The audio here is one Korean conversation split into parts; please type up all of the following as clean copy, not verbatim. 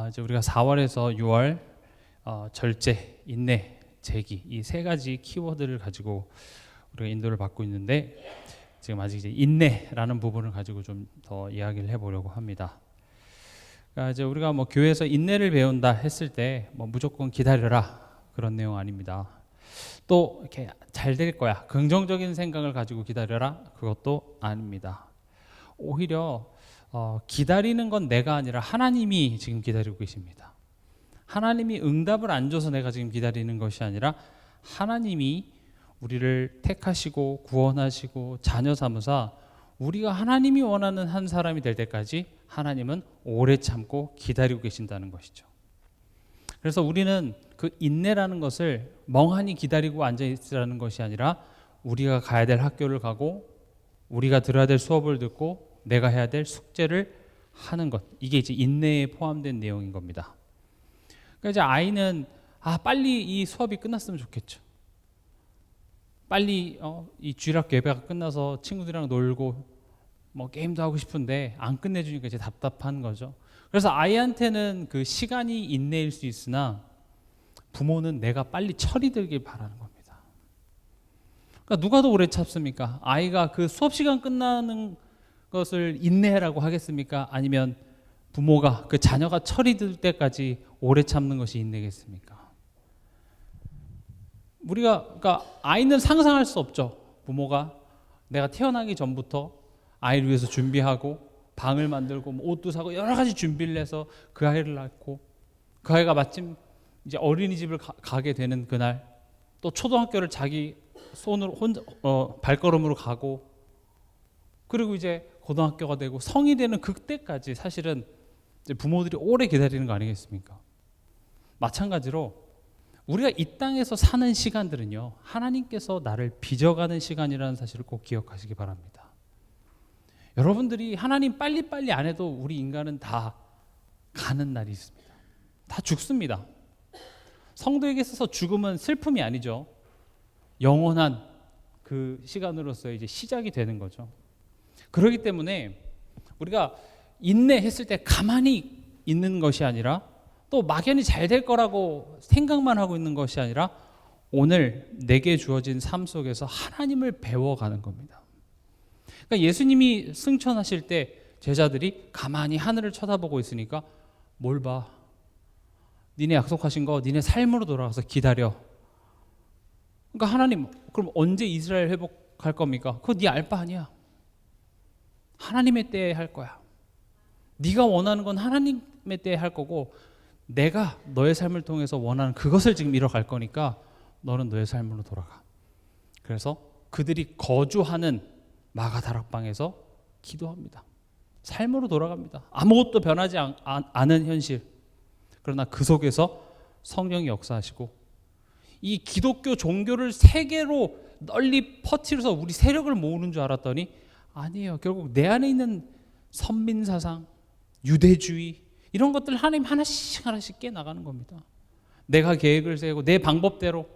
이제 우리가 4월에서 6월 절제, 인내, 재기 이 세 가지 키워드를 가지고 우리가 인도를 받고 있는데 지금 아직 이제 인내라는 부분을 가지고 좀 더 이야기를 해보려고 합니다. 그러니까 이제 우리가 뭐 교회에서 인내를 배운다 했을 때 뭐 무조건 기다려라 그런 내용 아닙니다. 또 이렇게 잘 될 거야 긍정적인 생각을 가지고 기다려라 그것도 아닙니다. 오히려 기다리는 건 내가 아니라 하나님이 지금 기다리고 계십니다. 하나님이 응답을 안 줘서 내가 지금 기다리는 것이 아니라 하나님이 우리를 택하시고 구원하시고 자녀 삼으사 우리가 하나님이 원하는 한 사람이 될 때까지 하나님은 오래 참고 기다리고 계신다는 것이죠. 그래서 우리는 그 인내라는 것을 멍하니 기다리고 앉아있으라는 것이 아니라 우리가 가야 될 학교를 가고 우리가 들어야 될 수업을 듣고 내가 해야 될 숙제를 하는 것, 이게 이제 인내에 포함된 내용인 겁니다. 그러니까 이제 아이는 빨리 이 수업이 끝났으면 좋겠죠. 빨리 이 주일학 예배가 끝나서 친구들이랑 놀고 뭐 게임도 하고 싶은데 안 끝내주니까 이제 답답한 거죠. 그래서 아이한테는 그 시간이 인내일 수 있으나 부모는 내가 빨리 철이 들길 바라는 겁니다. 그러니까 누가 더 오래 참습니까? 아이가 그 수업 시간 끝나는 것을 인내라고 하겠습니까? 아니면 부모가 그 자녀가 철이 들 때까지 오래 참는 것이 인내겠습니까? 그러니까 아이는 상상할 수 없죠. 부모가 내가 태어나기 전부터 아이를 위해서 준비하고 방을 만들고 뭐 옷도 사고 여러 가지 준비를 해서 그 아이를 낳고 그 아이가 마침 이제 어린이집을 가게 되는 그날 또 초등학교를 자기 손으로 혼자 발걸음으로 가고 그리고 이제 고등학교가 되고 성이 되는 그때까지 사실은 이제 부모들이 오래 기다리는 거 아니겠습니까? 마찬가지로 우리가 이 땅에서 사는 시간들은요 하나님께서 나를 빚어가는 시간이라는 사실을 꼭 기억하시기 바랍니다. 여러분들이 하나님 빨리빨리 안 해도 우리 인간은 다 가는 날이 있습니다. 다 죽습니다. 성도에게 있어서 죽음은 슬픔이 아니죠. 영원한 그 시간으로서 이제 시작이 되는 거죠. 그렇기 때문에 우리가 인내했을 때 가만히 있는 것이 아니라 또 막연히 잘 될 거라고 생각만 하고 있는 것이 아니라 오늘 내게 주어진 삶 속에서 하나님을 배워가는 겁니다. 그러니까 예수님이 승천하실 때 제자들이 가만히 하늘을 쳐다보고 있으니까 뭘 봐? 니네 약속하신 거 니네 삶으로 돌아가서 기다려. 그러니까 하나님 그럼 언제 이스라엘 회복할 겁니까? 그거 네 알 바 아니야. 하나님의 때에 할 거야. 네가 원하는 건 하나님의 때에 할 거고 내가 너의 삶을 통해서 원하는 그것을 지금 이뤄갈 거니까 너는 너의 삶으로 돌아가. 그래서 그들이 거주하는 마가 다락방에서 기도합니다. 삶으로 돌아갑니다. 아무것도 변하지 않은 현실. 그러나 그 속에서 성령이 역사하시고 이 기독교 종교를 세계로 널리 퍼뜨려서 우리 세력을 모으는 줄 알았더니 아니에요. 결국 내 안에 있는 선민사상, 유대주의 이런 것들 하나님 하나씩 깨나가는 겁니다. 내가 계획을 세우고 내 방법대로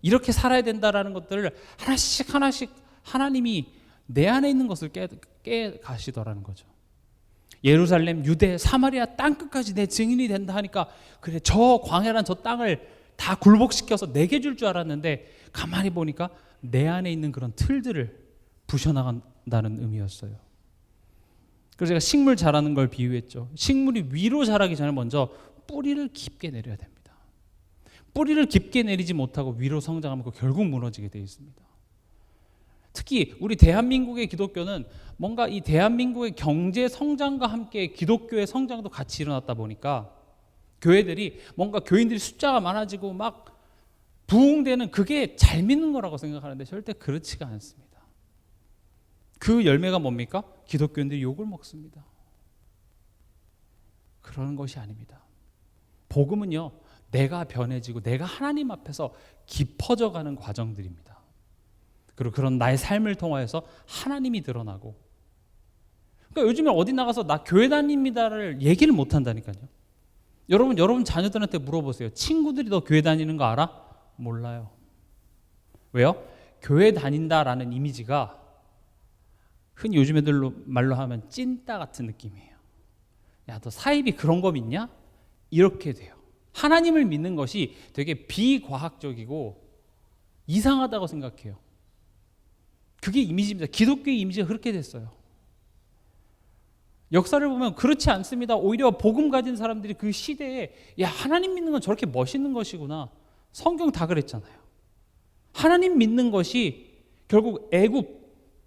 이렇게 살아야 된다라는 것들을 하나씩 하나님이 내 안에 있는 것을 깨 가시더라는 거죠. 예루살렘, 유대, 사마리아 땅끝까지 내 증인이 된다 하니까 그래 저 광야란 저 땅을 다 굴복시켜서 내게 줄 줄 알았는데 가만히 보니까 내 안에 있는 그런 틀들을 부셔나간다는 의미였어요. 그래서 제가 식물 자라는 걸 비유했죠. 식물이 위로 자라기 전에 먼저 뿌리를 깊게 내려야 됩니다. 뿌리를 깊게 내리지 못하고 위로 성장하면 결국 무너지게 되어 있습니다. 특히 우리 대한민국의 기독교는 뭔가 이 대한민국의 경제 성장과 함께 기독교의 성장도 같이 일어났다 보니까 교회들이 뭔가 교인들이 숫자가 많아지고 막 부흥되는 그게 잘 믿는 거라고 생각하는데 절대 그렇지가 않습니다. 그 열매가 뭡니까? 기독교인들이 욕을 먹습니다. 그러는 것이 아닙니다. 복음은요 내가 변해지고 내가 하나님 앞에서 깊어져가는 과정들입니다. 그리고 그런 나의 삶을 통하여서 하나님이 드러나고 그러니까 요즘에 어디 나가서 나 교회 다닙니다를 얘기를 못 한다니까요. 여러분 자녀들한테 물어보세요. 친구들이 너 교회 다니는 거 알아? 몰라요. 왜요? 교회 다닌다라는 이미지가 흔히 요즘 애들로 말로 하면 찐따 같은 느낌이에요. 야, 너 사입이 그런 거 믿냐? 이렇게 돼요. 하나님을 믿는 것이 되게 비과학적이고 이상하다고 생각해요. 그게 이미지입니다. 기독교의 이미지가 그렇게 됐어요. 역사를 보면 그렇지 않습니다. 오히려 복음 가진 사람들이 그 시대에 야, 하나님 믿는 건 저렇게 멋있는 것이구나. 성경 다 그랬잖아요. 하나님 믿는 것이 결국 애굽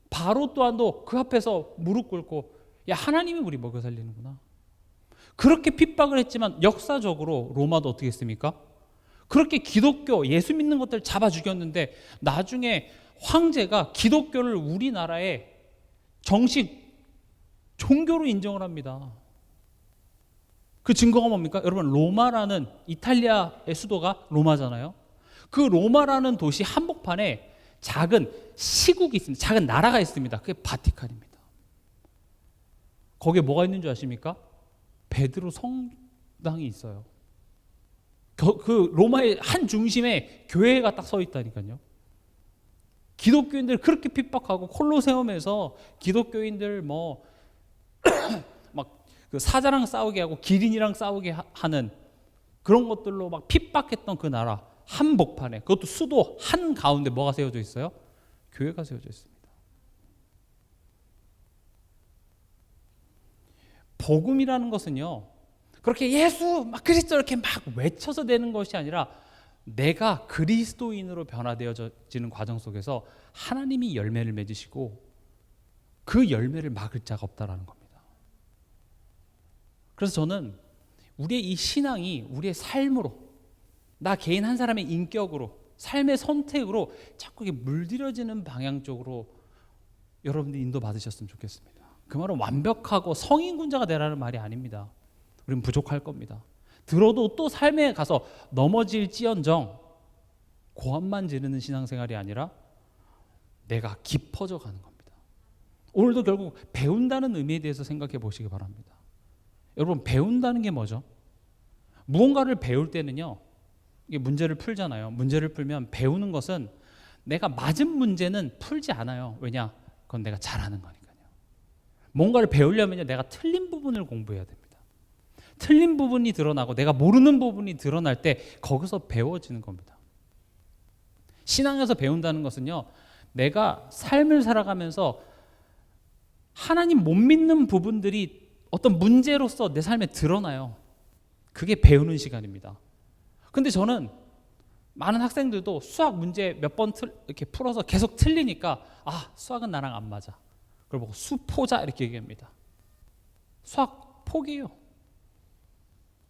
바로 또한도 그 앞에서 무릎 꿇고 야, 하나님이 우리 먹여 살리는구나. 그렇게 핍박을 했지만 역사적으로 로마도 어떻게 했습니까? 그렇게 기독교, 예수 믿는 것들 잡아 죽였는데 나중에 황제가 기독교를 우리나라의 정식 종교로 인정을 합니다. 그 증거가 뭡니까? 여러분, 로마라는 이탈리아의 수도가 로마잖아요. 그 로마라는 도시 한복판에 작은 시국이 있습니다. 작은 나라가 있습니다. 그게 바티칸입니다. 거기에 뭐가 있는 줄 아십니까? 베드로 성당이 있어요. 그 로마의 한 중심에 교회가 딱 서 있다니까요. 기독교인들 그렇게 핍박하고 콜로세움에서 기독교인들 막 그 사자랑 싸우게 하고 기린이랑 싸우게 하는 그런 것들로 막 핍박했던 그 나라 한복판에, 그것도 수도 한 가운데 뭐가 세워져 있어요? 교회가 세워져 있습니다. 복음이라는 것은요, 그렇게 예수 막 그리스도 이렇게 막 외쳐서 되는 것이 아니라 내가 그리스도인으로 변화되어지는 과정 속에서 하나님이 열매를 맺으시고 그 열매를 막을 자가 없다라는 겁니다. 그래서 저는 우리의 이 신앙이 우리의 삶으로, 나 개인 한 사람의 인격으로, 삶의 선택으로 자꾸 이게 물들여지는 방향 쪽으로 여러분들이 인도받으셨으면 좋겠습니다. 그 말은 완벽하고 성인군자가 되라는 말이 아닙니다. 우리는 부족할 겁니다. 들어도 또 삶에 가서 넘어질지언정 고함만 지르는 신앙생활이 아니라 내가 깊어져 가는 겁니다. 오늘도 결국 배운다는 의미에 대해서 생각해 보시기 바랍니다. 여러분, 배운다는 게 뭐죠? 무언가를 배울 때는요, 이게 문제를 풀잖아요. 문제를 풀면 배우는 것은 내가 맞은 문제는 풀지 않아요. 왜냐? 그건 내가 잘하는 거니까요. 뭔가를 배우려면 내가 틀린 부분을 공부해야 됩니다. 틀린 부분이 드러나고 내가 모르는 부분이 드러날 때 거기서 배워지는 겁니다. 신앙에서 배운다는 것은요, 내가 삶을 살아가면서 하나님 못 믿는 부분들이 어떤 문제로서 내 삶에 드러나요. 그게 배우는 시간입니다. 근데 저는 많은 학생들도 수학 문제 몇 번 이렇게 풀어서 계속 틀리니까 수학은 나랑 안 맞아. 그걸 보고 수포자 이렇게 얘기합니다. 수학 포기해요.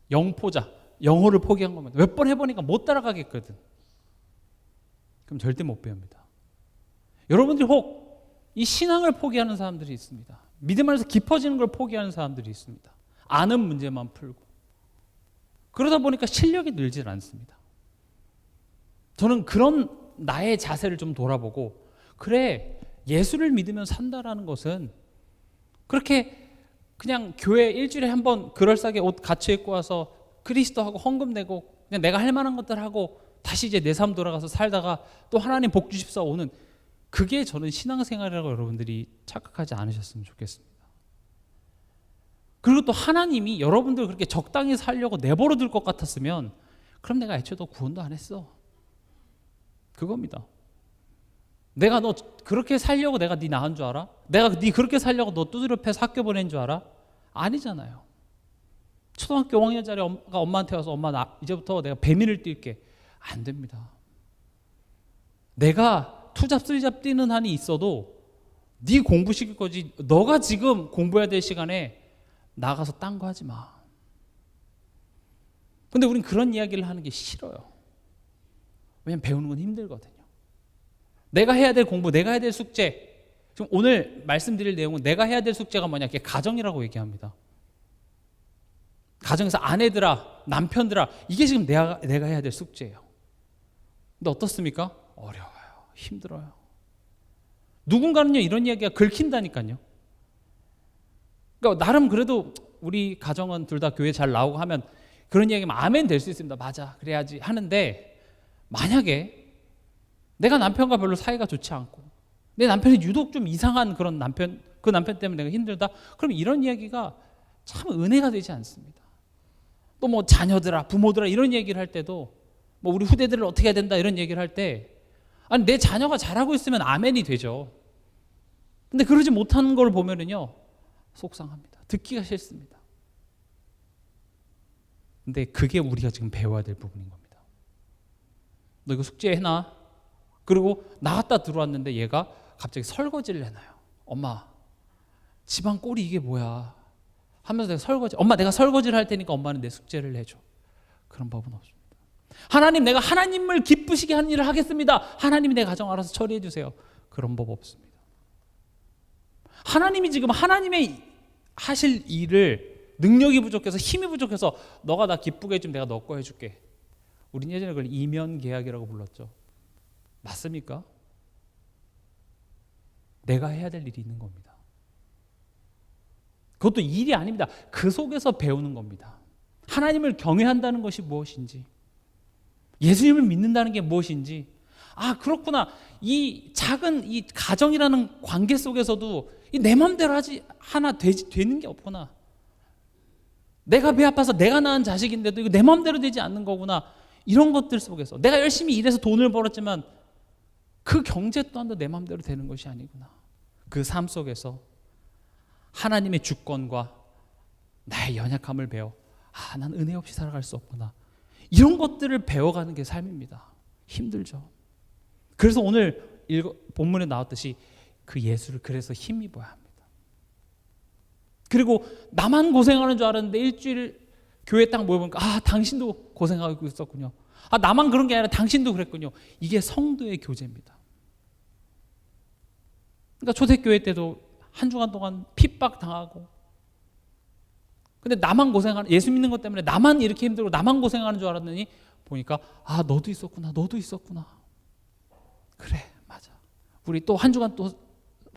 영포자, 영어를 포기한 겁니다. 몇 번 해보니까 못 따라가겠거든. 그럼 절대 못 배웁니다. 여러분들이 혹 이 신앙을 포기하는 사람들이 있습니다. 믿음 안에서 깊어지는 걸 포기하는 사람들이 있습니다. 아는 문제만 풀고. 그러다 보니까 실력이 늘질 않습니다. 저는 그런 나의 자세를 좀 돌아보고, 그래, 예수를 믿으면 산다라는 것은 그렇게 그냥 교회 일주일에 한 번 그럴싸하게 옷 갖춰 입고 와서 그리스도하고 헌금 내고 그냥 내가 할 만한 것들 하고 다시 이제 내 삶 돌아가서 살다가 또 하나님 복 주십사 오는, 그게 저는 신앙생활이라고 여러분들이 착각하지 않으셨으면 좋겠습니다. 그리고 또 하나님이 여러분들 그렇게 적당히 살려고 내버려 둘 것 같았으면 그럼 내가 애초에 너 구원도 안 했어. 그겁니다. 내가 너 그렇게 살려고 내가 네 낳은 줄 알아? 내가 네 그렇게 살려고 너 두드려 패서 학교 보낸 줄 알아? 아니잖아요. 초등학교 5학년짜리 엄마한테 와서 엄마 나 이제부터 내가 배민을 뛸게. 안 됩니다. 내가 투잡 쓰리잡 뛰는 한이 있어도 네 공부시킬 거지, 너가 지금 공부해야 될 시간에 나가서 딴 거 하지 마. 근데 우린 그런 이야기를 하는 게 싫어요. 왜냐면 배우는 건 힘들거든요. 내가 해야 될 공부, 내가 해야 될 숙제. 지금 오늘 말씀드릴 내용은 내가 해야 될 숙제가 뭐냐? 그게 가정이라고 얘기합니다. 가정에서 아내들아, 남편들아, 이게 지금 내가 해야 될 숙제예요. 근데 어떻습니까? 어려워요. 힘들어요. 누군가는요, 이런 이야기가 긁힌다니까요. 그러니까 나름 그래도 우리 가정은 둘 다 교회 잘 나오고 하면 그런 이야기면 아멘 될 수 있습니다. 맞아, 그래야지 하는데, 만약에 내가 남편과 별로 사이가 좋지 않고 내 남편이 유독 좀 이상한 그런 남편, 그 남편 때문에 내가 힘들다, 그럼 이런 이야기가 참 은혜가 되지 않습니다. 또 뭐 자녀들아, 부모들아 이런 얘기를 할 때도 뭐 우리 후대들을 어떻게 해야 된다 이런 얘기를 할 때 아니 내 자녀가 잘하고 있으면 아멘이 되죠. 근데 그러지 못하는 걸 보면은요 속상합니다. 듣기가 싫습니다. 근데 그게 우리가 지금 배워야 될 부분인 겁니다. 너 이거 숙제해놔. 그리고 나갔다 들어왔는데 얘가 갑자기 설거지를 해놔요. 엄마 집안 꼴이 이게 뭐야 하면서 엄마 내가 설거지를 할 테니까 엄마는 내 숙제를 해줘. 그런 법은 없습니다. 하나님 내가 하나님을 기쁘시게 하는 일을 하겠습니다. 하나님이 내 가정 알아서 처리해 주세요. 그런 법 없습니다. 하나님이 지금 하나님의 하실 일을 능력이 부족해서 힘이 부족해서 너가 나 기쁘게 해주면 내가 너 거 해줄게. 우린 예전에 그걸 이면계약이라고 불렀죠. 맞습니까? 내가 해야 될 일이 있는 겁니다. 그것도 일이 아닙니다. 그 속에서 배우는 겁니다. 하나님을 경외한다는 것이 무엇인지, 예수님을 믿는다는 게 무엇인지, 아 그렇구나. 이 작은 이 가정이라는 관계 속에서도 내 마음대로 되는 게 없구나. 내가 배 아파서 내가 낳은 자식인데도 이거 내 마음대로 되지 않는 거구나. 이런 것들 속에서 내가 열심히 일해서 돈을 벌었지만 그 경제 또한도 내 마음대로 되는 것이 아니구나. 그 삶 속에서 하나님의 주권과 나의 연약함을 배워 난 은혜 없이 살아갈 수 없구나. 이런 것들을 배워가는 게 삶입니다. 힘들죠. 그래서 오늘 본문에 나왔듯이 그 예수를 그래서 힘입어야 합니다. 그리고 나만 고생하는 줄 알았는데 일주일 교회 딱 모여보니까 당신도 고생하고 있었군요. 나만 그런 게 아니라 당신도 그랬군요. 이게 성도의 교제입니다. 그러니까 초대교회 때도 한 주간 동안 핍박 당하고, 근데 나만 고생하는, 예수 믿는 것 때문에 나만 이렇게 힘들고 나만 고생하는 줄 알았더니 보니까 너도 있었구나, 너도 있었구나. 그래, 맞아. 우리 또 한 주간 또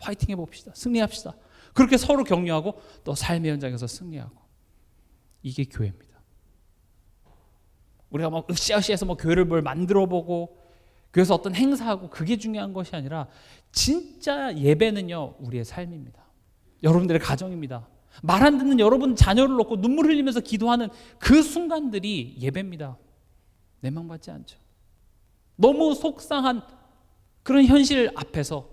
화이팅 해봅시다. 승리합시다. 그렇게 서로 격려하고 또 삶의 현장에서 승리하고. 이게 교회입니다. 우리가 막 으쌰으쌰해서 교회를 뭘 만들어보고 교회에서 어떤 행사하고 그게 중요한 것이 아니라 진짜 예배는요 우리의 삶입니다. 여러분들의 가정입니다. 말 안 듣는 여러분 자녀를 놓고 눈물 흘리면서 기도하는 그 순간들이 예배입니다. 내 맘 같지 않죠. 너무 속상한 그런 현실 앞에서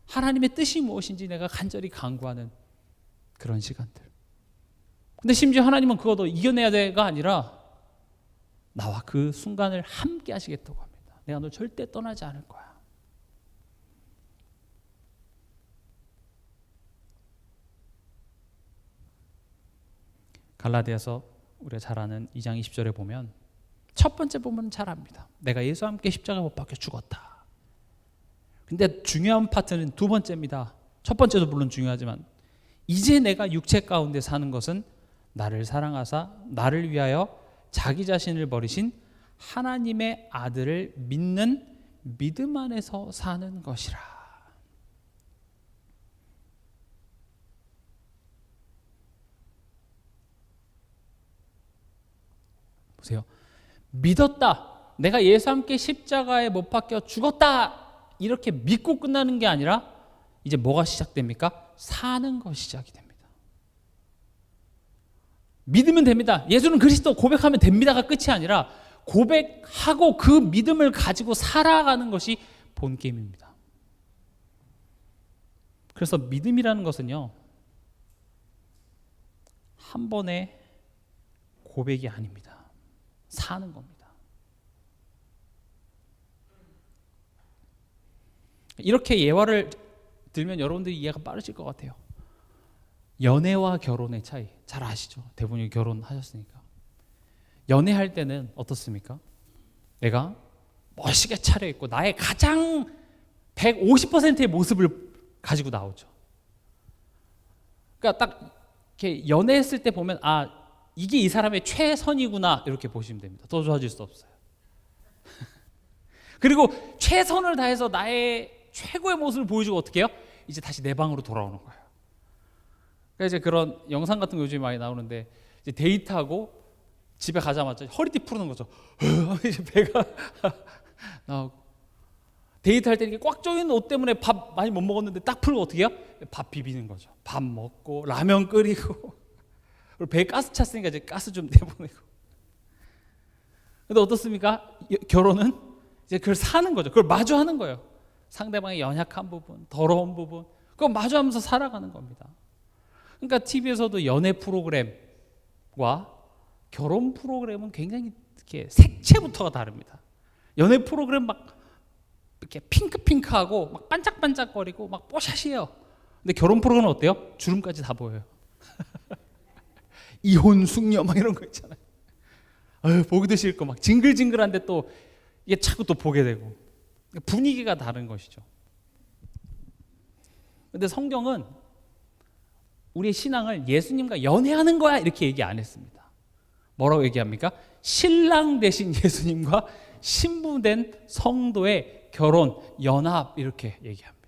하나님의 뜻이 무엇인지 내가 간절히 간구하는 그런 시간들. 근데 심지어 하나님은 그것도 이겨내야 돼가 아니라 나와 그 순간을 함께 하시겠다고 합니다. 내가 널 절대 떠나지 않을 거야. 갈라디아서 우리가 잘 아는 2장 20절에 보면 첫 번째 부분은 잘 압니다. 내가 예수와 함께 십자가 못 박혀 죽었다. 근데 중요한 파트는 두 번째입니다. 첫 번째도 물론 중요하지만 이제 내가 육체 가운데 사는 것은 나를 사랑하사 나를 위하여 자기 자신을 버리신 하나님의 아들을 믿는 믿음 안에서 사는 것이라. 보세요. 믿었다. 내가 예수와 함께 십자가에 못 박혀 죽었다. 이렇게 믿고 끝나는 게 아니라 이제 뭐가 시작됩니까? 사는 것이 시작이 됩니다. 믿으면 됩니다. 예수는 그리스도 고백하면 됩니다가 끝이 아니라 고백하고 그 믿음을 가지고 살아가는 것이 본게임입니다. 그래서 믿음이라는 것은요 한 번의 고백이 아닙니다. 사는 겁니다. 이렇게 예화를 들면 여러분들이 이해가 빠르실 것 같아요. 연애와 결혼의 차이 잘 아시죠? 대부분이 결혼하셨으니까. 연애할 때는 어떻습니까? 내가 멋있게 차려입고 나의 가장 150%의 모습을 가지고 나오죠. 그러니까 딱 이렇게 연애했을 때 보면 이게 이 사람의 최선이구나 이렇게 보시면 됩니다. 더 좋아질 수 없어요. 그리고 최선을 다해서 나의 최고의 모습을 보여주고 어떻게 해요? 이제 다시 내 방으로 돌아오는 거예요. 그러니까 이제 그런 영상 같은 거 요즘에 많이 나오는데 이제 데이트하고 집에 가자마자 허리띠 푸르는 거죠. 이제 배가 나오고 데이트할 때 이렇게 꽉 조이는 옷 때문에 밥 많이 못 먹었는데 딱 풀고 어떻게 해요? 밥 비비는 거죠. 밥 먹고 라면 끓이고 그리고 배에 가스 찼으니까 이제 가스 좀 내보내고 근데 어떻습니까? 결혼은 이제 그걸 사는 거죠. 그걸 마주하는 거예요. 상대방의 연약한 부분, 더러운 부분, 그걸 마주하면서 살아가는 겁니다. 그러니까 TV에서도 연애 프로그램과 결혼 프로그램은 굉장히 이렇게 색채부터가 다릅니다. 연애 프로그램 막 이렇게 핑크핑크하고 막 반짝반짝거리고 막 뽀샤시해요. 근데 결혼 프로그램은 어때요? 주름까지 다 보여요. 이혼 숙녀 막 이런 거 있잖아요. 보기도 싫고 막 징글징글한데 또 이게 자꾸 또 보게 되고 분위기가 다른 것이죠. 근데 성경은 우리의 신앙을 예수님과 연애하는 거야 이렇게 얘기 안 했습니다. 뭐라고 얘기합니까? 신랑 되신 예수님과 신부된 성도의 결혼, 연합 이렇게 얘기합니다.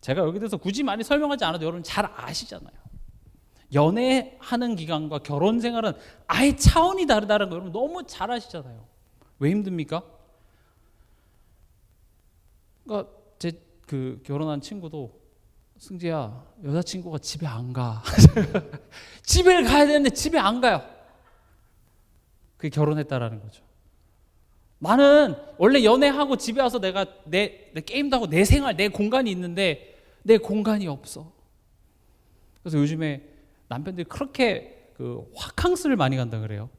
제가 여기 대해서 굳이 많이 설명하지 않아도 여러분 잘 아시잖아요. 연애하는 기간과 결혼 생활은 아예 차원이 다르다는 거 여러분 너무 잘 아시잖아요. 왜 힘듭니까? 그러니까 제 그 결혼한 친구도 승재야 여자친구가 집에 안 가. 집에 가야 되는데 집에 안 가요. 그게 결혼했다라는 거죠. 나는 원래 연애하고 집에 와서 내가 내 게임도 하고 내 생활, 내 공간이 있는데 내 공간이 없어. 그래서 요즘에 남편들이 그렇게 그 화캉스를 많이 간다 그래요.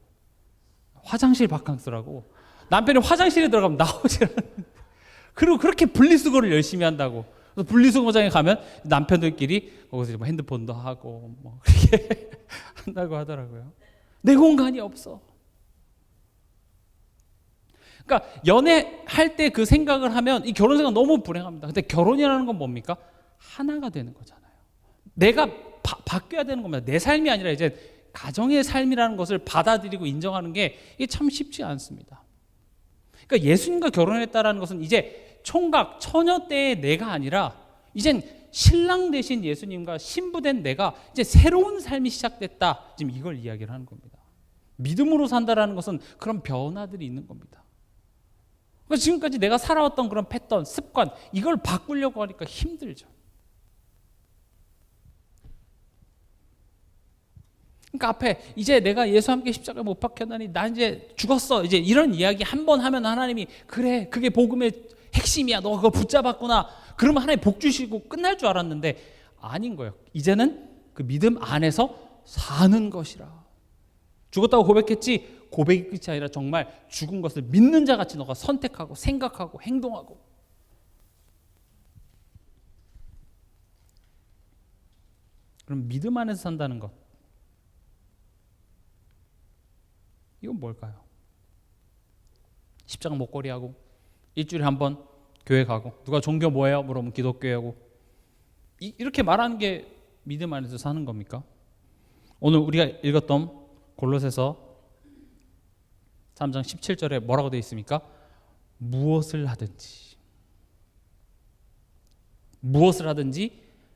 화장실 바캉스라고. 남편이 화장실에 들어가면 나오지 않는데 그리고 그렇게 분리수거를 열심히 한다고. 그래서 분리수거장에 가면 남편들끼리 거기서 뭐 핸드폰도 하고 뭐 그렇게 한다고 하더라고요. 내 공간이 없어. 그러니까 연애할 때 그 생각을 하면 이 결혼 생각 너무 불행합니다. 근데 결혼이라는 건 뭡니까? 하나가 되는 거잖아요. 내가 바뀌어야 되는 겁니다. 내 삶이 아니라 이제 가정의 삶이라는 것을 받아들이고 인정하는 게 이게 참 쉽지 않습니다. 그러니까 예수님과 결혼했다라는 것은 이제 총각 처녀 때의 내가 아니라 이젠 신랑 되신 예수님과 신부된 내가 이제 새로운 삶이 시작됐다. 지금 이걸 이야기를 하는 겁니다. 믿음으로 산다라는 것은 그런 변화들이 있는 겁니다. 그러니까 지금까지 내가 살아왔던 그런 패턴, 습관 이걸 바꾸려고 하니까 힘들죠. 그러니까 앞에 이제 내가 예수와 함께 십자가에 못 박혔나니 나 이제 죽었어. 이제 이런 이야기 한 번 하면 하나님이 그래 그게 복음의 핵심이야. 너 그거 붙잡았구나. 그러면 하나님 복 주시고 끝날 줄 알았는데 아닌 거예요. 이제는 그 믿음 안에서 사는 것이라. 죽었다고 고백했지 고백이 끝이 아니라 정말 죽은 것을 믿는 자 같이 너가 선택하고 생각하고 행동하고. 그럼 믿음 안에서 산다는 것 이건 뭘까요? 십자가 목걸이 하고 일주일에 한 번 교회 가고 누가 종교 뭐예요? 물어보면 기독교하고 이렇게 말하는 게 믿음 안에서 사는 겁니까? 오늘 우리가 읽었던 골로새서 3장 17절에 뭐라고 되어 있습니까? 무엇을 하든지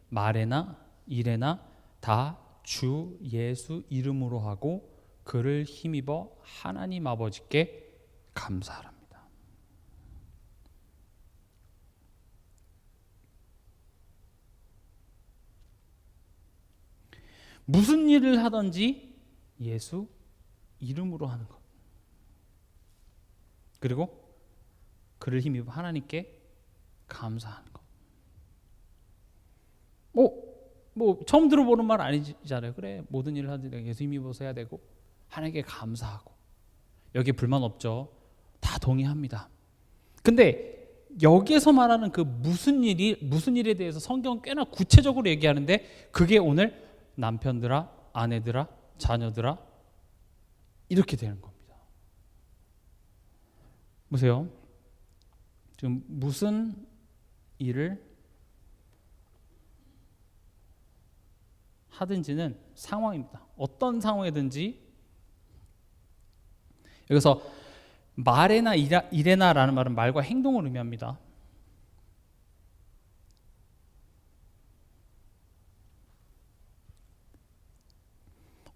말에나 일에나 다 주 예수 이름으로 하고 그를 힘입어 하나님 아버지께 감사하랍니다. 무슨 일을 하든지 예수 이름으로 하는 것. 그리고 그를 힘입어 하나님께 감사하는 것. 뭐 처음 들어보는 말 아니잖아요. 그래 모든 일을 하든지 예수 힘입어서 해야 되고 하나님께 감사하고 여기에 불만 없죠. 다 동의합니다. 근데 여기에서 말하는 그 무슨 일에 대해서 성경은 꽤나 구체적으로 얘기하는데 그게 오늘 남편들아, 아내들아, 자녀들아 이렇게 되는 겁니다. 보세요. 지금 무슨 일을 하든지는 상황입니다. 어떤 상황이든지 여기서 말에나 일에나라는 말은 말과 행동을 의미합니다.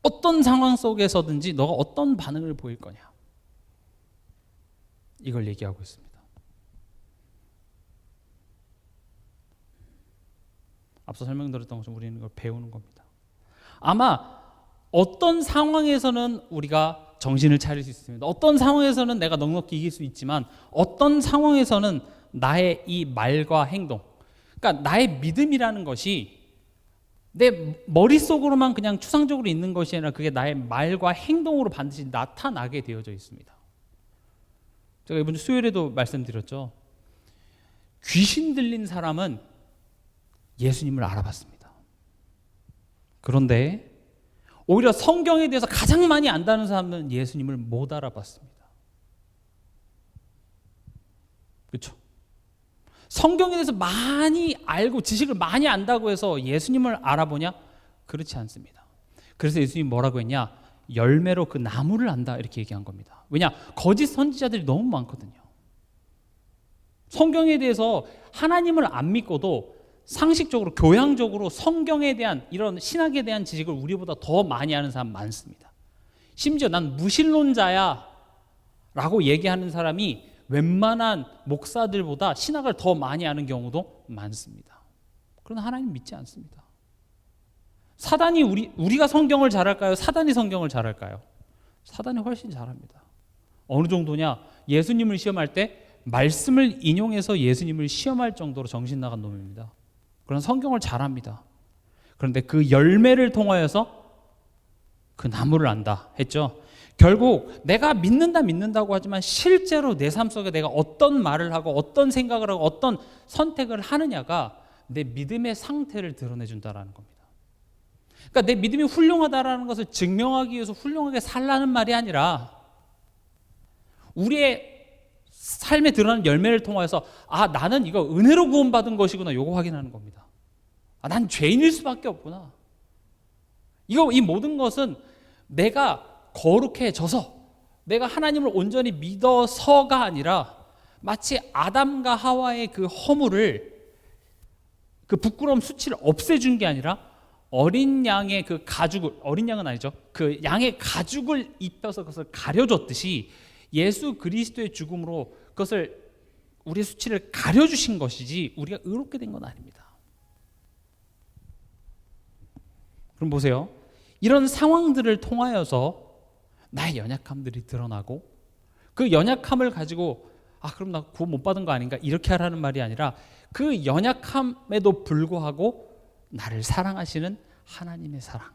어떤 상황 속에서든지 너가 어떤 반응을 보일 거냐 이걸 얘기하고 있습니다. 앞서 설명드렸던 것처럼 우리는 이걸 배우는 겁니다. 아마 어떤 상황에서는 우리가 정신을 차릴 수 있습니다. 어떤 상황에서는 내가 넉넉히 이길 수 있지만 어떤 상황에서는 나의 이 말과 행동, 그러니까 나의 믿음이라는 것이 내 머릿속으로만 그냥 추상적으로 있는 것이 아니라 그게 나의 말과 행동으로 반드시 나타나게 되어져 있습니다. 제가 이번 주 수요일에도 말씀드렸죠. 귀신 들린 사람은 예수님을 알아봤습니다. 그런데 오히려 성경에 대해서 가장 많이 안다는 사람은 예수님을 못 알아봤습니다. 그렇죠? 성경에 대해서 많이 알고 지식을 많이 안다고 해서 예수님을 알아보냐? 그렇지 않습니다. 그래서 예수님이 뭐라고 했냐? 열매로 그 나무를 안다 이렇게 얘기한 겁니다. 왜냐? 거짓 선지자들이 너무 많거든요. 성경에 대해서 하나님을 안 믿고도 상식적으로 교양적으로 성경에 대한 이런 신학에 대한 지식을 우리보다 더 많이 아는 사람 많습니다. 심지어 난 무신론자야 라고 얘기하는 사람이 웬만한 목사들보다 신학을 더 많이 아는 경우도 많습니다. 그러나 하나님 믿지 않습니다. 사단이 우리가 성경을 잘할까요? 사단이 성경을 잘할까요? 사단이 훨씬 잘합니다. 어느 정도냐? 예수님을 시험할 때 말씀을 인용해서 예수님을 시험할 정도로 정신 나간 놈입니다. 그런 성경을 잘합니다. 그런데 그 열매를 통하여서 그 나무를 안다 했죠. 결국 내가 믿는다고 하지만 실제로 내 삶 속에 내가 어떤 말을 하고 어떤 생각을 하고 어떤 선택을 하느냐가 내 믿음의 상태를 드러내준다라는 겁니다. 그러니까 내 믿음이 훌륭하다라는 것을 증명하기 위해서 훌륭하게 살라는 말이 아니라 우리의 삶에 드러나는 열매를 통해서 나는 이거 은혜로 구원받은 것이구나 이거 확인하는 겁니다. 난 죄인일 수밖에 없구나. 이 모든 것은 내가 거룩해져서 내가 하나님을 온전히 믿어서가 아니라 마치 아담과 하와의 그 허물을 그 부끄러움 수치를 없애준 게 아니라 어린 양의 그 가죽을 어린 양은 아니죠. 그 양의 가죽을 입혀서 그것을 가려줬듯이 예수 그리스도의 죽음으로 그것을 우리의 수치를 가려주신 것이지 우리가 의롭게 된 건 아닙니다. 그럼 보세요. 이런 상황들을 통하여서 나의 연약함들이 드러나고 그 연약함을 가지고 그럼 나 구원 못 받은 거 아닌가 이렇게 하라는 말이 아니라 그 연약함에도 불구하고 나를 사랑하시는 하나님의 사랑,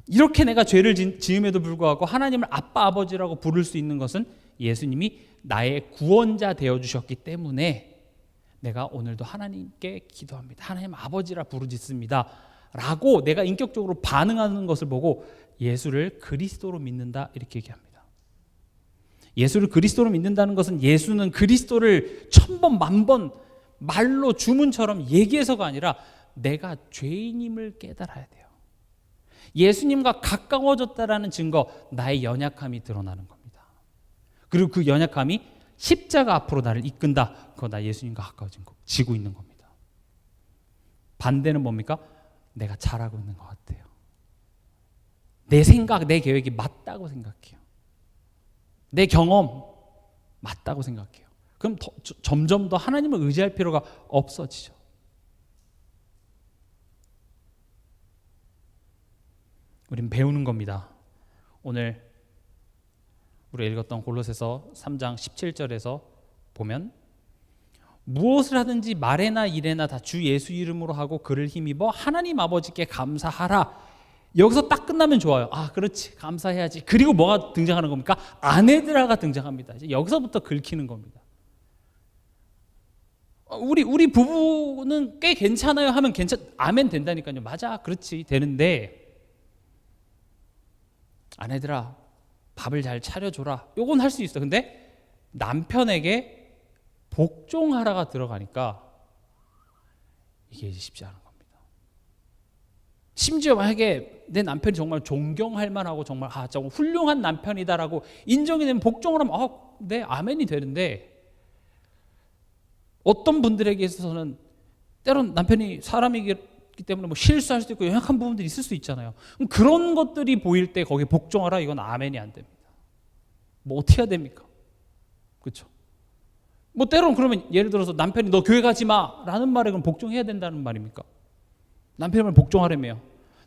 이렇게 내가 죄를 지음에도 불구하고 하나님을 아빠 아버지라고 부를 수 있는 것은 예수님이 나의 구원자 되어주셨기 때문에 내가 오늘도 하나님께 기도합니다. 하나님 아버지라 부르짖습니다 라고 내가 인격적으로 반응하는 것을 보고 예수를 그리스도로 믿는다 이렇게 얘기합니다. 예수를 그리스도로 믿는다는 것은 예수는 그리스도를 1000번 만번 말로 주문처럼 얘기해서가 아니라 내가 죄인임을 깨달아야 돼요. 예수님과 가까워졌다라는 증거, 나의 연약함이 드러나는 겁니다. 그리고 그 연약함이 십자가 앞으로 나를 이끈다. 그거 나 예수님과 가까워지고 있는 겁니다. 반대는 뭡니까? 내가 잘하고 있는 것 같아요. 내 생각, 내 계획이 맞다고 생각해요. 내 경험 맞다고 생각해요. 그럼 점점 더 하나님을 의지할 필요가 없어지죠. 우린 배우는 겁니다. 오늘 우리가 읽었던 골로새서 3장 17절에서 보면 무엇을 하든지 말에나 일에나 다 주 예수 이름으로 하고 그를 힘입어 하나님 아버지께 감사하라. 여기서 딱 끝나면 좋아요. 그렇지, 감사해야지. 그리고 뭐가 등장하는 겁니까? 아내들아가 등장합니다. 이제 여기서부터 긁히는 겁니다. 우리 부부는 꽤 괜찮아요 하면 아멘 된다니까요. 맞아, 그렇지, 되는데 아내들아 밥을 잘 차려줘라. 요건 할 수 있어. 근데 남편에게 복종하라가 들어가니까 이게 쉽지 않은 겁니다. 심지어 만약에 내 남편이 정말 존경할 만하고 정말 정말 훌륭한 남편이다라고 인정이 되면 복종을 하면 네, 아멘이 되는데 어떤 분들에게 있어서는 때론 남편이 사람이기 때문에 실수할 수도 있고 연약한 부분들이 있을 수 있잖아요. 그런 것들이 보일 때 거기에 복종하라, 이건 아멘이 안 됩니다. 어떻게 해야 됩니까? 그렇죠? 뭐 때로는 그러면 예를 들어서 남편이 너 교회 가지 마라는 말에 그럼 복종해야 된다는 말입니까? 남편의 말 복종하려며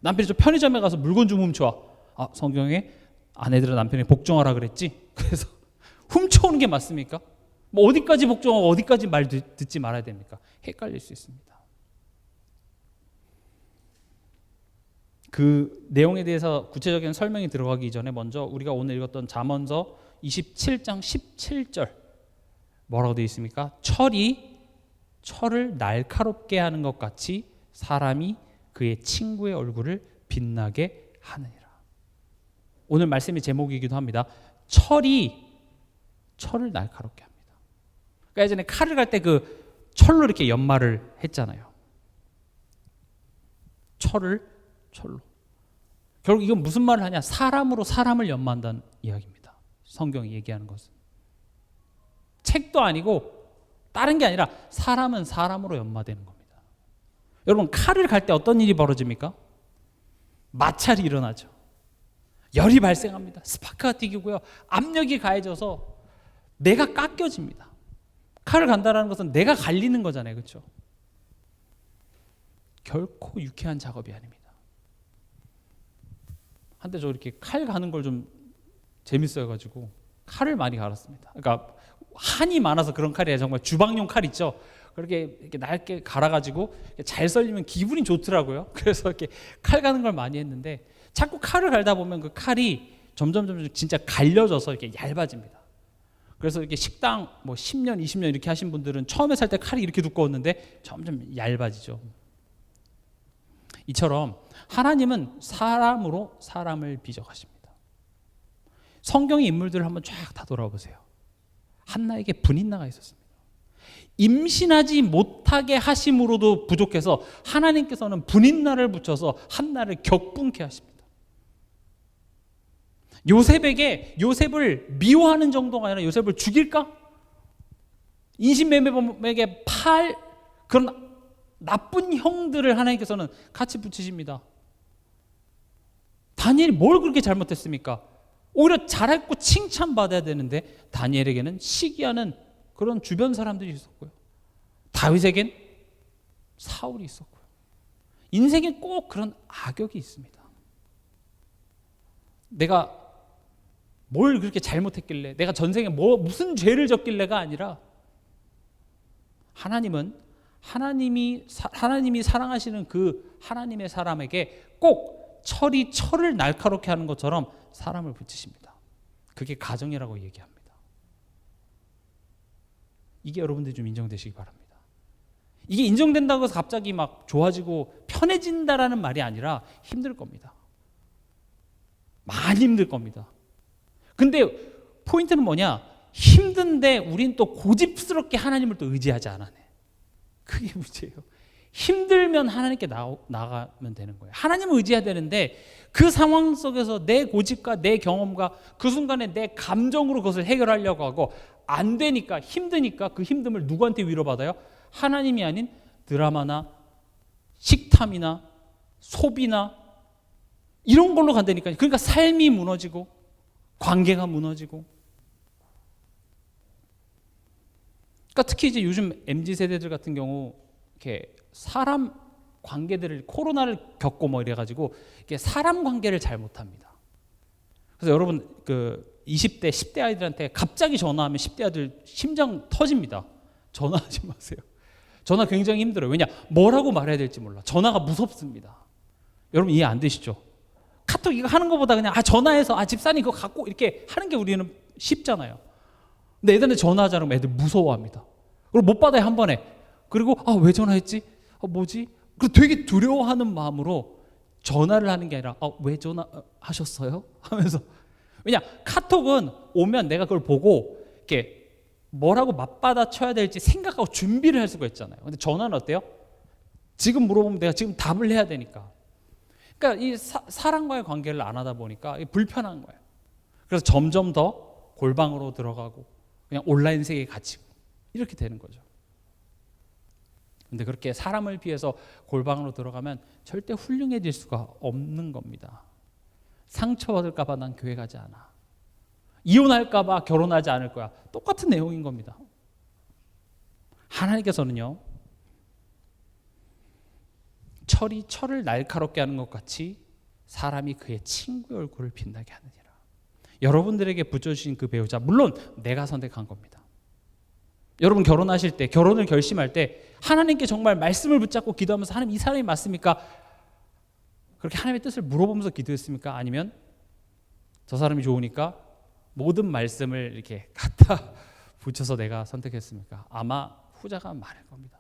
남편이 저 편의점에 가서 물건 좀 훔쳐와. 아, 성경에 아내들은 남편이 복종하라 그랬지? 그래서 훔쳐오는 게 맞습니까? 뭐 어디까지 복종하고 어디까지 말 듣지 말아야 됩니까? 헷갈릴 수 있습니다. 그 내용에 대해서 구체적인 설명이 들어가기 전에 먼저 우리가 오늘 읽었던 잠언서 27장 17절 뭐라고 되어 있습니까? 철이 철을 날카롭게 하는 것 같이 사람이 그의 친구의 얼굴을 빛나게 하느니라. 오늘 말씀의 제목이기도 합니다. 철이 철을 날카롭게 합니다. 그러니까 예전에 칼을 갈 때 그 철로 이렇게 연마를 했잖아요. 철을 철로. 결국 이건 무슨 말을 하냐? 사람으로 사람을 연마한다는 이야기입니다. 성경이 얘기하는 것은. 책도 아니고 다른 게 아니라 사람은 사람으로 연마되는 겁니다. 여러분 칼을 갈 때 어떤 일이 벌어집니까? 마찰이 일어나죠. 열이 발생합니다. 스파크가 튀기고요. 압력이 가해져서 내가 깎여집니다. 칼을 간다는 것은 내가 갈리는 거잖아요. 그렇죠? 결코 유쾌한 작업이 아닙니다. 한때 저 이렇게 칼 가는 걸 좀 재밌어가지고 칼을 많이 갈았습니다. 그러니까 한이 많아서 그런 칼이 아니라 정말 주방용 칼 있죠. 그렇게 이렇게 낡게 갈아가지고 잘 썰리면 기분이 좋더라고요. 그래서 이렇게 칼 가는 걸 많이 했는데 자꾸 칼을 갈다 보면 그 칼이 점점 진짜 갈려져서 이렇게 얇아집니다. 그래서 이렇게 식당 뭐 10년, 20년 이렇게 하신 분들은 처음에 살 때 칼이 이렇게 두꺼웠는데 점점 얇아지죠. 이처럼 하나님은 사람으로 사람을 빚어가십니다. 성경의 인물들을 한번 쫙 다 돌아보세요. 한나에게 분인나가 있었습니다. 임신하지 못하게 하심으로도 부족해서 하나님께서는 분인나를 붙여서 한나를 격분케 하십니다. 요셉에게 요셉을 미워하는 정도가 아니라 요셉을 죽일까? 인신매매범에게 팔 그런 나쁜 형들을 하나님께서는 같이 붙이십니다. 다니엘이 뭘 그렇게 잘못했습니까? 오히려 잘했고 칭찬받아야 되는데 다니엘에게는 시기하는 그런 주변 사람들이 있었고요. 다윗에겐 사울이 있었고요. 인생에 꼭 그런 악역이 있습니다. 내가 뭘 그렇게 잘못했길래 내가 전생에 무슨 죄를 졌길래가 아니라 하나님이 사랑하시는 그 하나님의 사람에게 꼭 철이 철을 날카롭게 하는 것처럼 사람을 붙이십니다. 그게 가정이라고 얘기합니다. 이게 여러분들이 좀 인정되시기 바랍니다. 이게 인정된다고 해서 갑자기 막 좋아지고 편해진다라는 말이 아니라 힘들 겁니다. 많이 힘들 겁니다. 근데 포인트는 뭐냐? 힘든데 우린 또 고집스럽게 하나님을 또 의지하지 않아내. 그게 문제예요. 힘들면 하나님께 나가면 되는 거예요. 하나님을 의지해야 되는데 그 상황 속에서 내 고집과 내 경험과 그 순간에 내 감정으로 그것을 해결하려고 하고 안 되니까 힘드니까 그 힘듦을 누구한테 위로받아요? 하나님이 아닌 드라마나 식탐이나 소비나 이런 걸로 간다니까요. 그러니까 삶이 무너지고 관계가 무너지고 그러니까 특히 이제 요즘 MZ 세대들 같은 경우 이렇게 사람 관계들을 코로나를 겪고 뭐 이래가지고 이렇게 사람 관계를 잘 못합니다. 그래서 여러분 그 20대, 10대 아이들한테 갑자기 전화하면 10대 아이들 심장 터집니다. 전화하지 마세요. 전화 굉장히 힘들어요. 왜냐? 뭐라고 말해야 될지 몰라. 전화가 무섭습니다. 여러분 이해 안 되시죠? 카톡 이거 하는 것보다 그냥 전화해서 집사님 그거 갖고 이렇게 하는 게 우리는 쉽잖아요. 근데 애들한테 전화하자면 애들 무서워합니다. 그리고 못 받아요 한 번에. 그리고 왜 전화했지? 뭐지? 그리고 되게 두려워하는 마음으로 전화를 하는 게 아니라 왜 전화하셨어요? 하면서 왜냐 카톡은 오면 내가 그걸 보고 이렇게 뭐라고 맞받아 쳐야 될지 생각하고 준비를 할 수가 있잖아요. 근데 전화는 어때요? 지금 물어보면 내가 지금 답을 해야 되니까. 그러니까 이 사람과의 관계를 안 하다 보니까 불편한 거예요. 그래서 점점 더 골방으로 들어가고 그냥 온라인 세계에 갇히고 이렇게 되는 거죠. 근데 그렇게 사람을 피해서 골방으로 들어가면 절대 훌륭해질 수가 없는 겁니다. 상처받을까 봐 난 교회 가지 않아. 이혼할까 봐 결혼하지 않을 거야. 똑같은 내용인 겁니다. 하나님께서는요, 철을 날카롭게 하는 것 같이 사람이 그의 친구의 얼굴을 빛나게 하느니라. 여러분들에게 붙여주신 그 배우자, 물론 내가 선택한 겁니다. 여러분 결혼하실 때, 결혼을 결심할 때 하나님께 정말 말씀을 붙잡고 기도하면서 하나님, 이 사람이 맞습니까? 그렇게 하나님의 뜻을 물어보면서 기도했습니까? 아니면 저 사람이 좋으니까 모든 말씀을 이렇게 갖다 붙여서 내가 선택했습니까? 아마 후자가 많을 겁니다.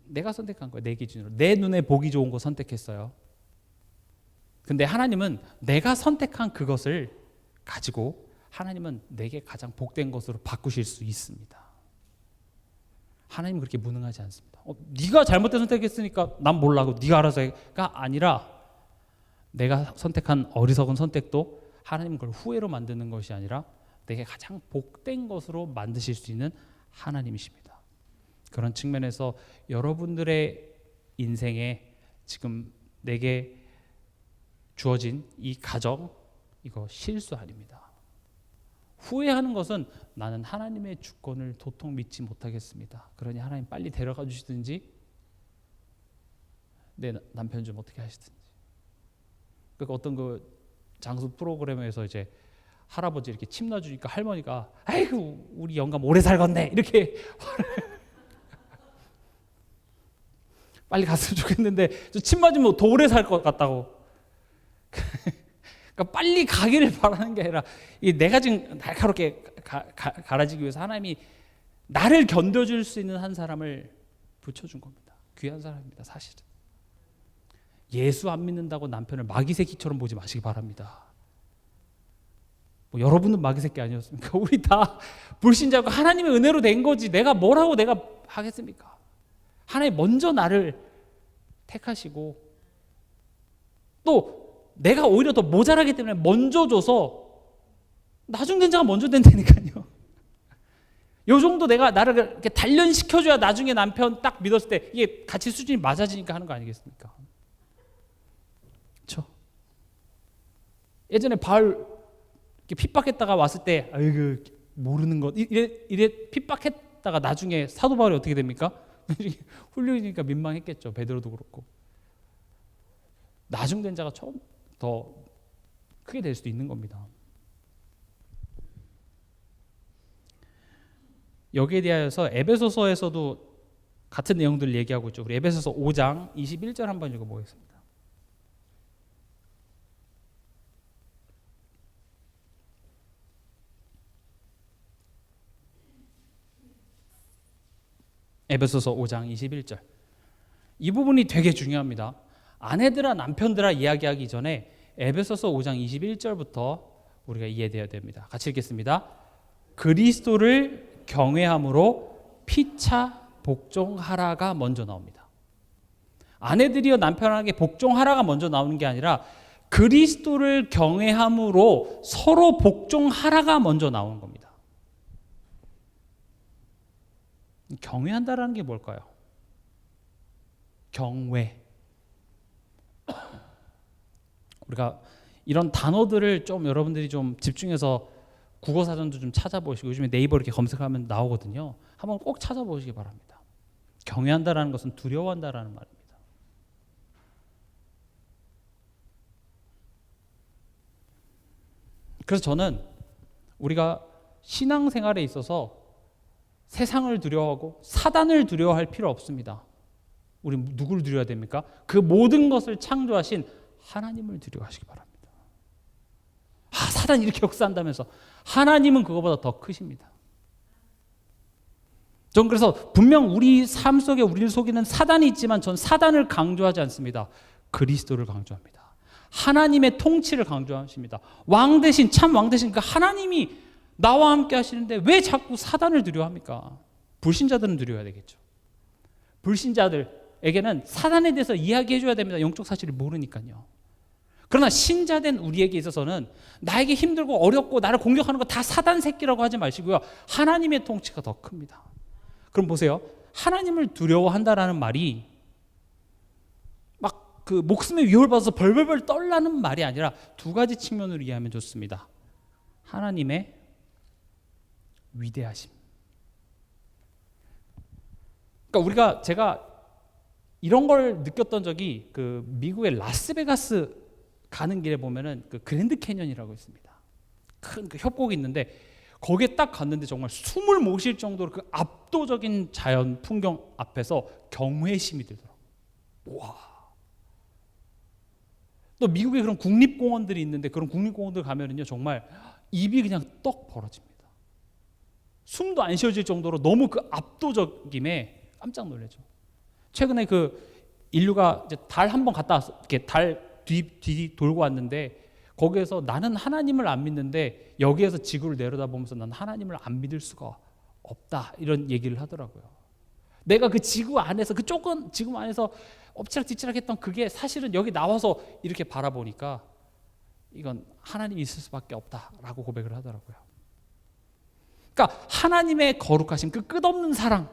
내가 선택한 거예요. 내 기준으로. 내 눈에 보기 좋은 거 선택했어요. 근데 하나님은 내가 선택한 그것을 가지고 하나님은 내게 가장 복된 것으로 바꾸실 수 있습니다. 하나님은 그렇게 무능하지 않습니다. 네가 잘못된 선택했으니까 난 몰라고 네가 알아서 해가 아니라, 내가 선택한 어리석은 선택도 하나님은 그걸 후회로 만드는 것이 아니라 내게 가장 복된 것으로 만드실 수 있는 하나님이십니다. 그런 측면에서 여러분들의 인생에 지금 내게 주어진 이 가정, 이거 실수 아닙니다. 후회하는 것은 나는 하나님의 주권을 도통 믿지 못하겠습니다. 그러니 하나님 빨리 데려가 주시든지 내 남편 좀 어떻게 하시든지. 그러니까 어떤 그 장수 프로그램에서 이제 할아버지 이렇게 침 놔주니까 할머니가 아이고 우리 영감 오래 살겠네 이렇게 빨리 갔으면 좋겠는데 저 침 맞으면 더 오래 살 것 같다고. 그러니까 빨리 가기를 바라는 게 아니라 내가 지금 날카롭게 갈아지기 위해서 하나님이 나를 견뎌줄 수 있는 한 사람을 붙여준 겁니다. 귀한 사람입니다. 사실은. 예수 안 믿는다고 남편을 마귀 새끼처럼 보지 마시기 바랍니다. 뭐 여러분은 마귀 새끼 아니었습니까? 우리 다 불신자고 하나님의 은혜로 된 거지 내가 뭐라고 내가 하겠습니까? 하나님 먼저 나를 택하시고 또 내가 오히려 더 모자라기 때문에 먼저 줘서 나중 된 자가 먼저 된다니까요. 요 정도 내가 나를 이렇게 단련시켜줘야 나중에 남편 딱 믿었을 때 이게 같이 수준이 맞아지니까 하는 거 아니겠습니까? 그렇죠? 예전에 바울 이렇게 핍박했다가 왔을 때 아이고 모르는 것 이래 핍박했다가 나중에 사도 바울이 어떻게 됩니까? 훌륭이니까 민망했겠죠. 베드로도 그렇고. 나중 된 자가 처음 더 크게 될 수도 있는 겁니다. 여기에 대하여서 에베소서에서도 같은 내용들을 얘기하고 있죠. 우리 에베소서 5장 21절 한번 읽어보겠습니다. 에베소서 5장 21절. 이 부분이 되게 중요합니다. 아내들아 남편들아 이야기하기 전에 에베소서 5장 21절부터 우리가 이해돼야 됩니다. 같이 읽겠습니다. 그리스도를 경외함으로 피차 복종하라가 먼저 나옵니다. 아내들이여 남편에게 복종하라가 먼저 나오는 게 아니라 그리스도를 경외함으로 서로 복종하라가 먼저 나오는 겁니다. 경외한다라는 게 뭘까요? 경외. 우리가 이런 단어들을 좀 여러분들이 좀 집중해서 국어사전도 좀 찾아보시고 요즘에 네이버 이렇게 검색하면 나오거든요. 한번 꼭 찾아보시기 바랍니다. 경외한다라는 것은 두려워한다라는 말입니다. 그래서 저는 우리가 신앙생활에 있어서 세상을 두려워하고 사단을 두려워할 필요 없습니다. 우리 누구를 두려워야 됩니까? 그 모든 것을 창조하신 하나님을 두려워하시기 바랍니다. 사단이 이렇게 역사한다면서 하나님은 그거보다 더 크십니다. 전 그래서 분명 우리 삶 속에 우리를 속이는 사단이 있지만 전 사단을 강조하지 않습니다. 그리스도를 강조합니다. 하나님의 통치를 강조하십니다. 왕 대신 참 왕 대신 그 하나님이 나와 함께 하시는데 왜 자꾸 사단을 두려워합니까? 불신자들은 두려워야 되겠죠. 불신자들에게는 사단에 대해서 이야기해 줘야 됩니다. 영적 사실을 모르니까요. 그러나 신자된 우리에게 있어서는 나에게 힘들고 어렵고 나를 공격하는 거 다 사단 새끼라고 하지 마시고요. 하나님의 통치가 더 큽니다. 그럼 보세요. 하나님을 두려워한다라는 말이 막 그 목숨의 위협을 받아서 벌벌벌 떨라는 말이 아니라 두 가지 측면으로 이해하면 좋습니다. 하나님의 위대하심. 그러니까 제가 이런 걸 느꼈던 적이 그 미국의 라스베가스 가는 길에 보면은 그 그랜드 캐년이라고 있습니다. 큰 그 협곡이 있는데 거기에 딱 갔는데 정말 숨을 못 쉴 정도로 그 압도적인 자연 풍경 앞에서 경외심이 들더라고요. 와. 또 미국에 그런 국립공원들이 있는데 그런 국립공원들 가면은요 정말 입이 그냥 떡 벌어집니다. 숨도 안 쉬어질 정도로 너무 그 압도적임에 깜짝 놀라죠. 최근에 그 인류가 이제 달 한번 갔다 왔어. 이렇게 달 뒤 돌고 왔는데 거기에서 나는 하나님을 안 믿는데 여기에서 지구를 내려다보면서 나는 하나님을 안 믿을 수가 없다 이런 얘기를 하더라고요. 내가 그 지구 안에서 그 조금 지구 안에서 엎치락뒤치락했던 그게 사실은 여기 나와서 이렇게 바라보니까 이건 하나님이 있을 수밖에 없다라고 고백을 하더라고요. 그러니까 하나님의 거룩하심, 그 끝없는 사랑,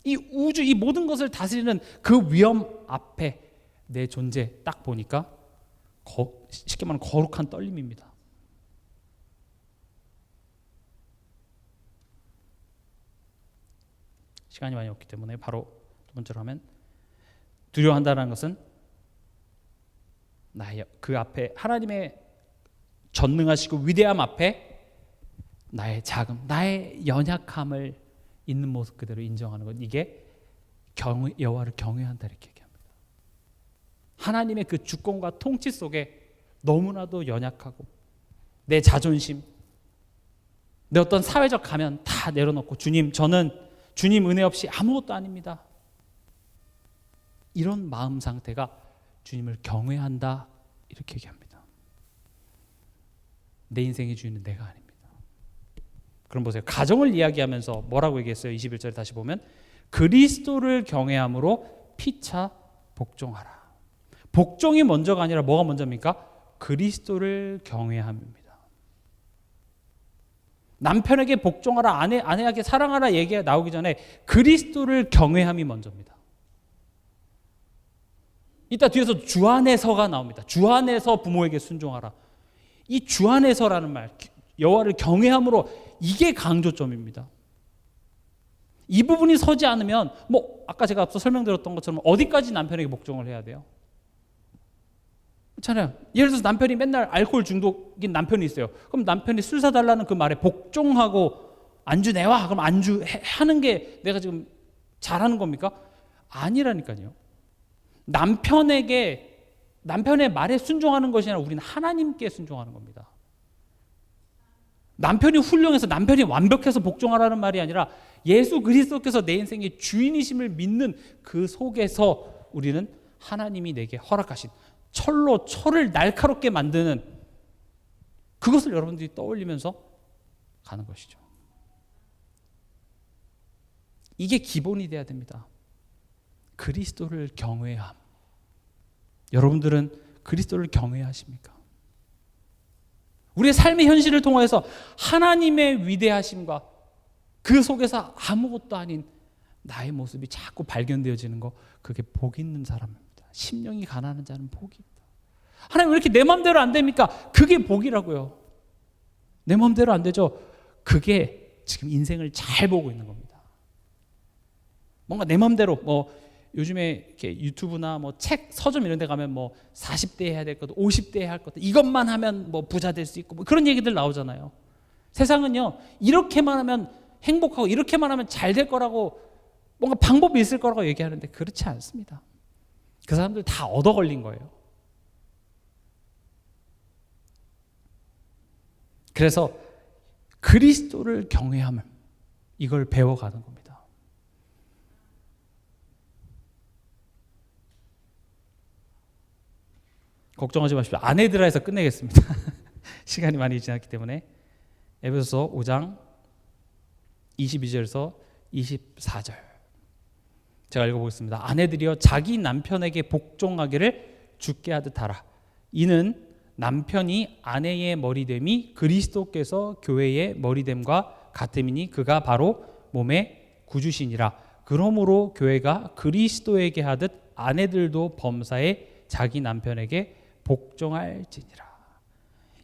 이 우주, 이 모든 것을 다스리는 그 위엄 앞에 내 존재 딱 보니까 쉽게 말하면 거룩한 떨림입니다. 시간이 많이 없기 때문에 바로 두 번째로 하면 두려워한다는 것은 나의 그 앞에 하나님의 전능하시고 위대함 앞에 나의 작음, 나의 연약함을 있는 모습 그대로 인정하는 것. 이게 여호와를 경외한다 이렇게 얘기합니다. 하나님의 그 주권과 통치 속에 너무나도 연약하고 내 자존심, 내 어떤 사회적 가면 다 내려놓고 저는 주님 은혜 없이 아무것도 아닙니다. 이런 마음 상태가 주님을 경외한다 이렇게 얘기합니다. 내 인생의 주인은 내가 아닙니다. 그럼 보세요. 가정을 이야기하면서 뭐라고 얘기했어요? 21절에 다시 보면 그리스도를 경외함으로 피차 복종하라. 복종이 먼저가 아니라 뭐가 먼저입니까? 그리스도를 경외함입니다. 남편에게 복종하라, 아내에게 사랑하라 얘기가 나오기 전에 그리스도를 경외함이 먼저입니다. 이따 뒤에서 주 안에서가 나옵니다. 주 안에서 부모에게 순종하라. 이 주 안에서라는 말, 여호와를 경외함으로 이게 강조점입니다. 이 부분이 서지 않으면 아까 제가 앞서 설명드렸던 것처럼 어디까지 남편에게 복종을 해야 돼요? 그렇잖아요. 예를 들어서 남편이 맨날 알코올 중독인 남편이 있어요. 그럼 남편이 술 사달라는 그 말에 복종하고 안주 내와 그럼 안주 하는 게 내가 지금 잘하는 겁니까? 아니라니까요. 남편의 말에 순종하는 것이 아니라 우리는 하나님께 순종하는 겁니다. 남편이 훌륭해서 남편이 완벽해서 복종하라는 말이 아니라 예수 그리스도께서 내 인생의 주인이심을 믿는 그 속에서 우리는 하나님이 내게 허락하신 철을 날카롭게 만드는 그것을 여러분들이 떠올리면서 가는 것이죠. 이게 기본이 돼야 됩니다. 그리스도를 경외함. 여러분들은 그리스도를 경외하십니까? 우리의 삶의 현실을 통해서 하나님의 위대하심과 그 속에서 아무것도 아닌 나의 모습이 자꾸 발견되어지는 거, 그게 복 있는 사람입니다. 심령이 가난한 자는 복이 있다. 하나님 왜 이렇게 내 마음대로 안 됩니까? 그게 복이라고요. 내 마음대로 안 되죠. 그게 지금 인생을 잘 보고 있는 겁니다. 뭔가 내 마음대로 요즘에 이렇게 유튜브나 책, 서점 이런 데 가면 40대 해야 될 것도 50대 해야 할 것도 이것만 하면 부자 될 수 있고 그런 얘기들 나오잖아요. 세상은요. 이렇게만 하면 행복하고 이렇게만 하면 잘 될 거라고 뭔가 방법이 있을 거라고 얘기하는데 그렇지 않습니다. 그 사람들 다 얻어 걸린 거예요. 그래서 그리스도를 경외함을 이걸 배워가는 겁니다. 걱정하지 마십시오. 아내들아에서 끝내겠습니다. 시간이 많이 지났기 때문에. 에베소서 5장 22절에서 24절 제가 읽어보겠습니다. 아내들이여 자기 남편에게 복종하기를 주께 하듯 하라. 이는 남편이 아내의 머리됨이 그리스도께서 교회의 머리됨과 같음이니 그가 바로 몸의 구주시니라. 그러므로 교회가 그리스도에게 하듯 아내들도 범사에 자기 남편에게 복종할지니라.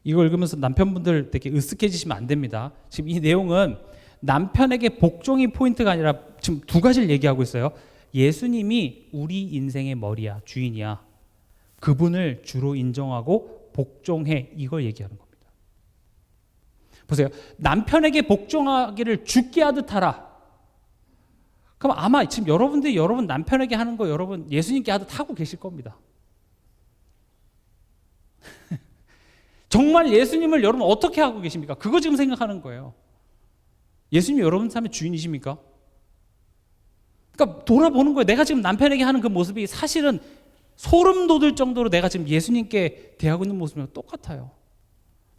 이거 읽으면서 남편분들 되게 으쓱해지시면 안 됩니다. 지금 이 내용은 남편에게 복종이 포인트가 아니라 지금 두 가지를 얘기하고 있어요. 예수님이 우리 인생의 머리야, 주인이야. 그분을 주로 인정하고 복종해. 이걸 얘기하는 겁니다. 보세요. 남편에게 복종하기를 죽게 하듯 하라. 그럼 아마 지금 여러분들이 여러분 남편에게 하는 거 여러분 예수님께 하듯 하고 계실 겁니다. 정말 예수님을 여러분 어떻게 하고 계십니까? 그거 지금 생각하는 거예요. 예수님이 여러분 삶의 주인이십니까? 그러니까 돌아보는 거예요. 내가 지금 남편에게 하는 그 모습이 사실은 소름 돋을 정도로 내가 지금 예수님께 대하고 있는 모습이랑 똑같아요.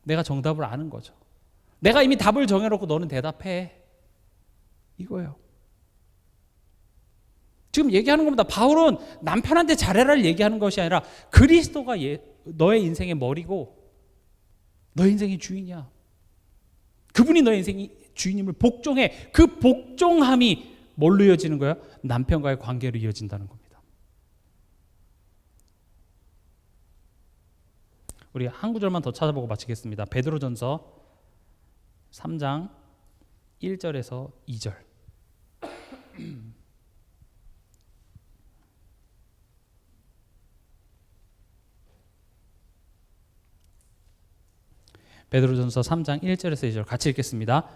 내가 정답을 아는 거죠. 내가 이미 답을 정해놓고 너는 대답해. 이거예요. 지금 얘기하는 겁니다. 바울은 남편한테 잘해라를 얘기하는 것이 아니라 그리스도가 너의 인생의 머리고 너의 인생의 주인이야. 그분이 너의 인생의 주인임을 복종해. 그 복종함이 뭘로 이어지는 거예요? 남편과의 관계로 이어진다는 겁니다. 우리 한 구절만 더 찾아보고 마치겠습니다. 베드로전서 3장 1절에서 2절. 베드로전서 3장 1절에서 2절 같이 읽겠습니다.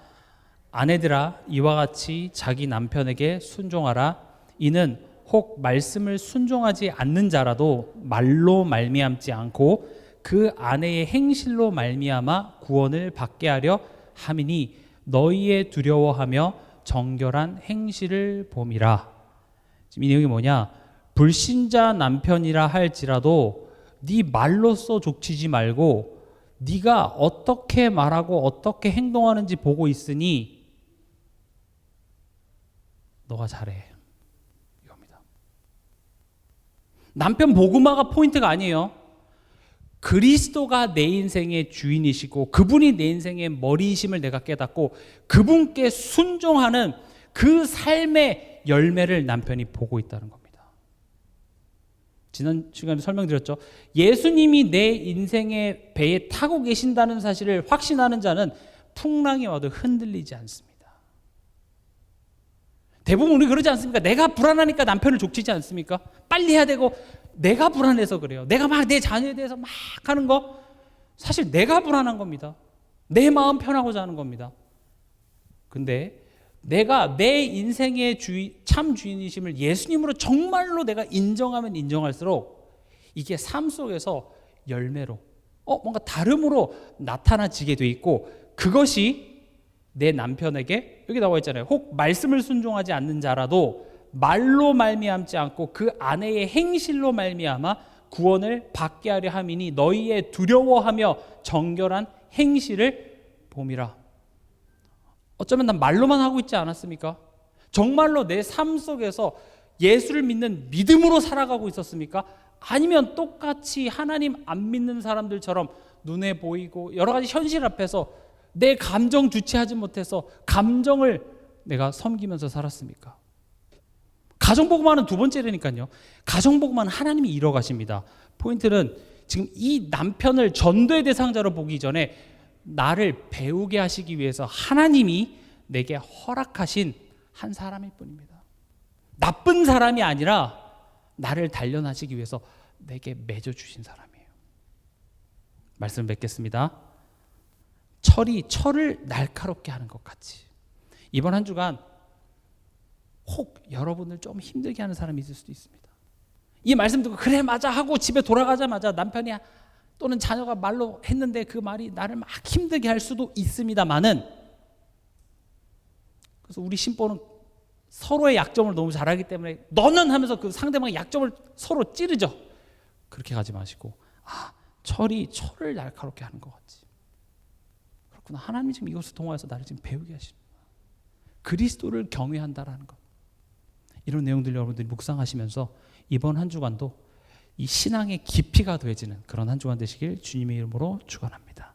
아내들아 이와 같이 자기 남편에게 순종하라. 이는 혹 말씀을 순종하지 않는 자라도 말로 말미암지 않고 그 아내의 행실로 말미암아 구원을 받게 하려 함이니 너희의 두려워하며 정결한 행실을 봄이라. 지금 이 내용이 뭐냐? 불신자 남편이라 할지라도 네 말로써 족치지 말고 네가 어떻게 말하고 어떻게 행동하는지 보고 있으니 너가 잘해. 이겁니다. 남편 복음화가 포인트가 아니에요. 그리스도가 내 인생의 주인이시고 그분이 내 인생의 머리이심을 내가 깨닫고 그분께 순종하는 그 삶의 열매를 남편이 보고 있다는 겁니다. 지난 시간에 설명드렸죠. 예수님이 내 인생의 배에 타고 계신다는 사실을 확신하는 자는 풍랑이 와도 흔들리지 않습니다. 대부분 우리 그러지 않습니까? 내가 불안하니까 남편을 족치지 않습니까? 빨리 해야 되고 내가 불안해서 그래요. 내가 막 내 자녀에 대해서 막 하는 거 사실 내가 불안한 겁니다. 내 마음 편하고자 하는 겁니다. 근데 내가 내 인생의 참 주인이심을 예수님으로 정말로 내가 인정하면 인정할수록 이게 삶 속에서 열매로 뭔가 다름으로 나타나지게 돼 있고 그것이 내 남편에게 여기 나와 있잖아요. 혹 말씀을 순종하지 않는 자라도 말로 말미암지 않고 그 아내의 행실로 말미암아 구원을 받게 하려 함이니 너희의 두려워하며 정결한 행실을 봄이라. 어쩌면 난 말로만 하고 있지 않았습니까? 정말로 내 삶 속에서 예수를 믿는 믿음으로 살아가고 있었습니까? 아니면 똑같이 하나님 안 믿는 사람들처럼 눈에 보이고 여러 가지 현실 앞에서 내 감정 주체하지 못해서 감정을 내가 섬기면서 살았습니까? 가정복음화는 두 번째라니까요. 가정복음화는 하나님이 이뤄가십니다. 포인트는 지금 이 남편을 전도의 대상자로 보기 전에 나를 배우게 하시기 위해서 하나님이 내게 허락하신 한 사람일 뿐입니다. 나쁜 사람이 아니라 나를 단련하시기 위해서 내게 맺어주신 사람이에요. 말씀 뵙겠습니다. 철이 철을 날카롭게 하는 것 같이 이번 한 주간 혹 여러분을 좀 힘들게 하는 사람이 있을 수도 있습니다. 이 말씀 듣고 그래 맞아 하고 집에 돌아가자마자 남편이 또는 자녀가 말로 했는데 그 말이 나를 막 힘들게 할 수도 있습니다만은 그래서 우리 신보는 서로의 약점을 너무 잘 알기 때문에 너는 하면서 그 상대방의 약점을 서로 찌르죠. 그렇게 가지 마시고 철이 철을 날카롭게 하는 것 같지. 그렇구나. 하나님이 지금 이것을 통해서 나를 지금 배우게 하시는 거야. 그리스도를 경외한다라는 것. 이런 내용들 여러분들이 묵상하시면서 이번 한 주간도 이 신앙의 깊이가 더해지는 그런 한 주간 되시길 주님의 이름으로 축원합니다.